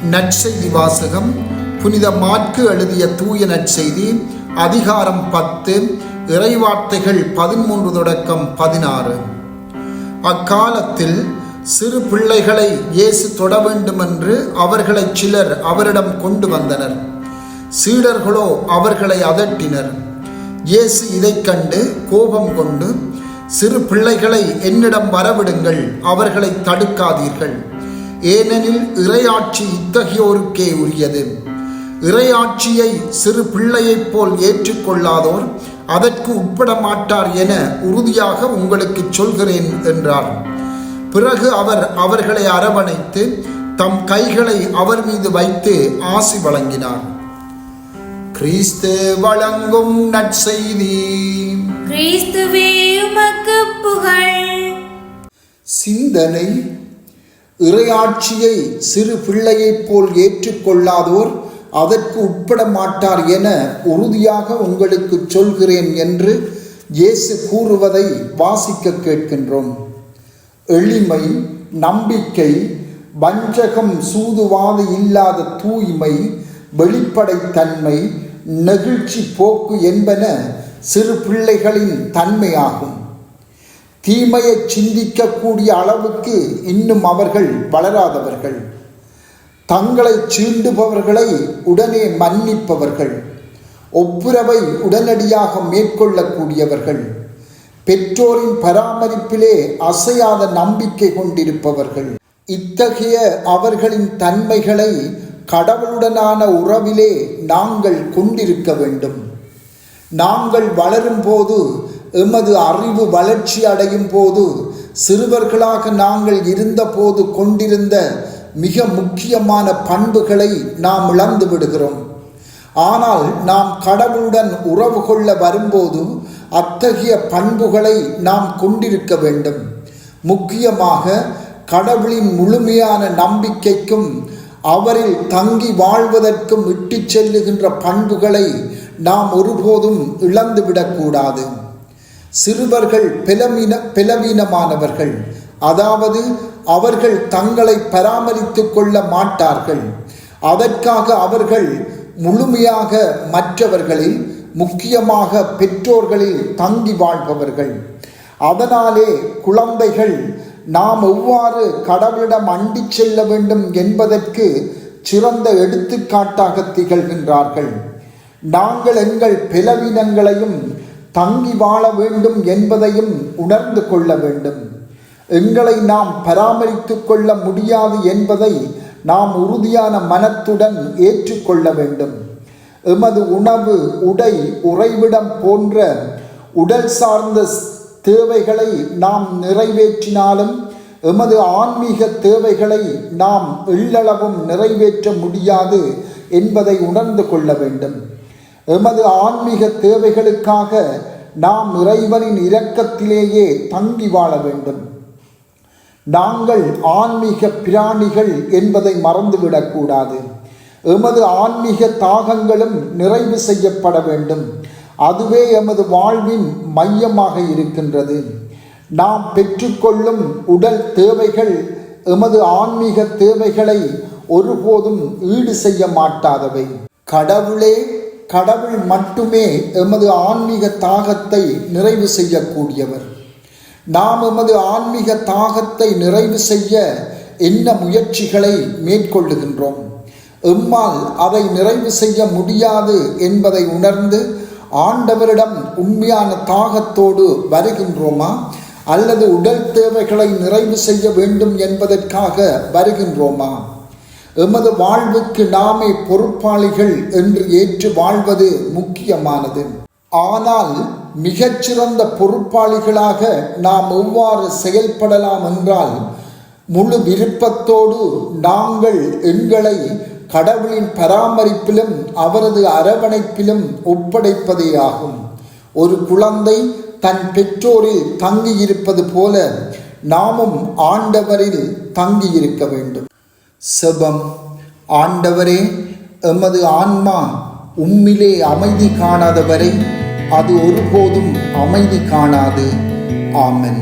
நற்செய்தி வாசகம். புனித மாற்கு எழுதிய தூய நற்செய்தி அதிகாரம் 10 இறைவார்த்தைகள் 13 தொடக்கம் 16. அக்காலத்தில் சிறு பிள்ளைகளை இயேசு தொட வேண்டுமென்று அவர்களை சிலர் அவரிடம் கொண்டு வந்தனர். சீடர்களோ அவர்களை அதட்டினர். இயேசு இதைக் கண்டு கோபம் கொண்டு, சிறு பிள்ளைகளை என்னிடம் வரவிடுங்கள், அவர்களை தடுக்காதீர்கள், ஏனெனில் இறையாட்சி இத்தகையோருக்கே உரியது. இறையாட்சியை சிறு பிள்ளையைப் போல் ஏற்றுக்கொள்ளாதோர் அதற்கு உட்பட மாட்டார் என உறுதியாக உங்களுக்கு சொல்கிறேன் என்றார். பிறகு அவர் அவர்களை அரவணைத்து தம் கைகளை அவர் மீது வைத்து ஆசி வழங்கினார். கிறிஸ்து வழங்கும் நற்செய்தி. கிறிஸ்துவே உமக்கு புகழ். சிந்தனை. இறையாட்சியை சிறு பிள்ளையைப் போல் ஏற்றுக்கொள்ளாதோர் அதற்கு உட்பட மாட்டார் என உறுதியாக உங்களுக்கு சொல்கிறேன் என்று இயேசு கூறுவதை வாசிக்க கேட்கின்றோம். எளிமை, நம்பிக்கை, வஞ்சகம், சூதுவாது இல்லாத தூய்மை, வெளிப்படைத்தன்மை, நெகிழ்ச்சி போக்கு என்பன சிறு பிள்ளைகளின் தன்மையாகும். தீமையை சிந்திக்கக்கூடிய அளவுக்கு இன்னும் அவர்கள் வளராதவர்கள். தங்களை சீண்டுபவர்களை உடனே மன்னிப்பவர்கள், ஒப்புரவை உடனடியாக மேற்கொள்ளக்கூடியவர்கள், பெற்றோரின் பராமரிப்பிலே அசையாத நம்பிக்கை கொண்டிருப்பவர்கள். இத்தகைய அவர்களின் தன்மைகளை கடவுளுடனான உறவிலே நாங்கள் கொண்டிருக்க வேண்டும். நாங்கள் வளரும் போது, எமது அறிவு வளர்ச்சி அடையும் போது, சிறுவர்களாக நாங்கள் இருந்தபோது கொண்டிருந்த மிக முக்கியமான பண்புகளை நாம் இழந்து விடுகிறோம். ஆனால் நாம் கடவுளுடன் உறவு கொள்ள வரும்போது அத்தகைய பண்புகளை நாம் கொண்டிருக்க வேண்டும். முக்கியமாக கடவுளின் முழுமையான நம்பிக்கைக்கும் அவரில் தங்கி வாழ்வதற்கும் இட்டு செல்லுகின்ற பண்புகளை நாம் ஒருபோதும் இழந்துவிடக்கூடாது. சிறுவர்கள் பலவீனமானவர்கள், அதாவது அவர்கள் தங்களை பராமரித்து கொள்ள மாட்டார்கள். அதற்காக அவர்கள் முழுமையாக மற்றவர்களில், முக்கியமாக பெற்றோர்களில் தங்கி வாழ்பவர்கள். அதனாலே குழந்தைகள் நாம் எவ்வாறு கடவுளிடம் அண்டி செல்ல வேண்டும் என்பதற்கு சிறந்த எடுத்துக்காட்டாக திகழ்கின்றார்கள். நாங்கள் எங்கள் பலவீனங்களையும் தங்கி வாழ வேண்டும் என்பதையும் உணர்ந்து கொள்ள வேண்டும். எங்களை நாம் பராமரித்து கொள்ள முடியாது என்பதை நாம் உறுதியான மனத்துடன் ஏற்றுக்கொள்ள வேண்டும். எமது உணவு, உடை, உறைவிடம் போன்ற உடல் சார்ந்த தேவைகளை நாம் நிறைவேற்றினாலும் எமது ஆன்மீக தேவைகளை நாம் எள்ளளவும் நிறைவேற்ற முடியாது என்பதை உணர்ந்து கொள்ள வேண்டும். எமது ஆன்மீக தேவைகளுக்காக நாம் இறைவனின் இரக்கத்திலேயே தங்கி வாழ வேண்டும். நாங்கள் ஆன்மீக பிராணிகள் என்பதை மறந்துவிடக்கூடாது. எமது ஆன்மீக தாகங்களும் நிறைவு செய்யப்பட வேண்டும். அதுவே எமது வாழ்வின் மையமாக இருக்கின்றது. நாம் பெற்றுக்கொள்ளும் உடல் தேவைகள் எமது ஆன்மீக தேவைகளை ஒருபோதும் ஈடு செய்ய மாட்டாதவை. கடவுள் மட்டுமே எமது ஆன்மீக தாகத்தை நிறைவு செய்யக்கூடியவர். நாம் எமது ஆன்மீக தாகத்தை நிறைவு செய்ய என்ன முயற்சிகளை மேற்கொள்ளுகின்றோம்? எம்மால் அதை நிறைவு செய்ய முடியாது என்பதை உணர்ந்து ஆண்டவரிடம் உண்மையான தாகத்தோடு வருகின்றோமா, அல்லது உடல் தேவைகளை நிறைவு செய்ய வேண்டும் என்பதற்காக வருகின்றோமா? எமது வாழ்வுக்கு நாமே பொறுப்பாளிகள் என்று ஏற்று வாழ்வது முக்கியமானது. ஆனால் மிகச்சிறந்த பொறுப்பாளிகளாக நாம் எவ்வாறு செயல்படலாம் என்றால், முழு விருப்பத்தோடு நாங்கள் எங்களை கடவுளின் பராமரிப்பிலும் அவரது அரவணைப்பிலும் ஒப்படைப்பதே ஆகும். ஒரு குழந்தை தன் பெற்றோரில் தங்கியிருப்பது போல நாமும் ஆண்டவரில் தங்கியிருக்க வேண்டும். செபம். ஆண்டவரே, எமது ஆன்மா உம்மிலே அமைதி காணாதவரை அது ஒருபோதும் அமைதி காணாது. ஆமென்.